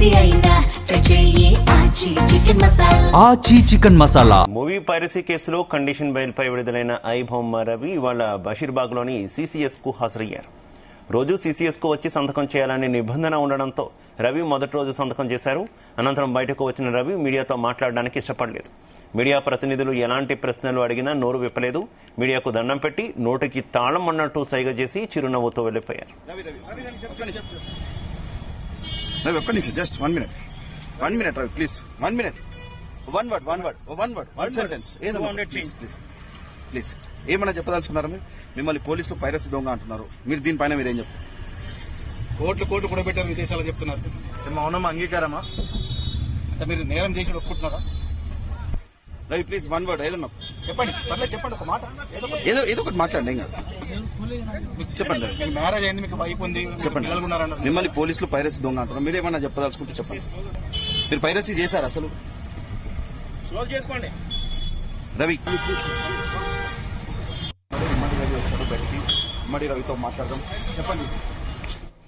ఏది అయినా ట్రై చెయ్యి ఆచి చికెన్ మసాలా. ఆచి చికెన్ మసాలా. మూవీ పైరసీ కేసులో కండిషన్ బెయిల్పై విడుదలైన ఐ బొమ్మ రవి ఇవాళ బషీర్బాగ్లోని CCS కు హాజరయ్యారు. రోజు CCS కు వచ్చి సంతకం చేయాలనే నిబంధన ఉండడంతో రవి మొదటి రోజు సంతకం చేశారు. అనంతరం బయటకు వచ్చిన రవి మీడియాతో మాట్లాడడానికి ఇష్టపడలేదు. మీడియా ప్రతినిధులు ఎలాంటి ప్రశ్నలు అడిగినా నోరు విప్పలేదు. మీడియాకు దండం పెట్టి నోటికి తాళం అన్నట్టు సైగ చేసి చిరునవ్వుతో వెళ్లిపోయారు. Just 1 minute. 1 minute, Ravi, please. 1 minute. One word. One sentence. Please ఏమన్నా చెప్పదలుచుకున్నారా? మీరు మిమ్మల్ని పోలీసులు పైరసీ దొంగ అంటున్నారు. మీరు దీనిపైన మీరేం చెప్తారు? కోట్లు కూడా పెట్టారు, విదేశాలు చెప్తున్నారు. మౌనమా అంగీకారమా? అంటే మీరు నేరం చేసి ఒప్పుకుంటున్నారా? రవి ప్లీజ్ 1 word ఏదన్నా చెప్పండి, పర్లేదు చెప్పండి, ఒక మాట ఏదో ఒకటి మాట్లాడండి. ఏం కాదు, చెప్పండి. మీకు మ్యారేజ్ అయింది, మీకు వైఫ్ ఉంది, చెప్పండి. మిమ్మల్ని పోలీసులు పైరసీ దొంగ అంటున్నారు. మీరు ఏమన్నా చెప్పదలుచుకుంటే చెప్పండి. మీరు పైరసీ చేశారు అసలు? క్లోజ్ చేసుకోండి. రవి ఉమ్మడి రవి వచ్చాడు బయటికి. ఉమ్మడి రవితో మాట్లాడదాం. చెప్పండి.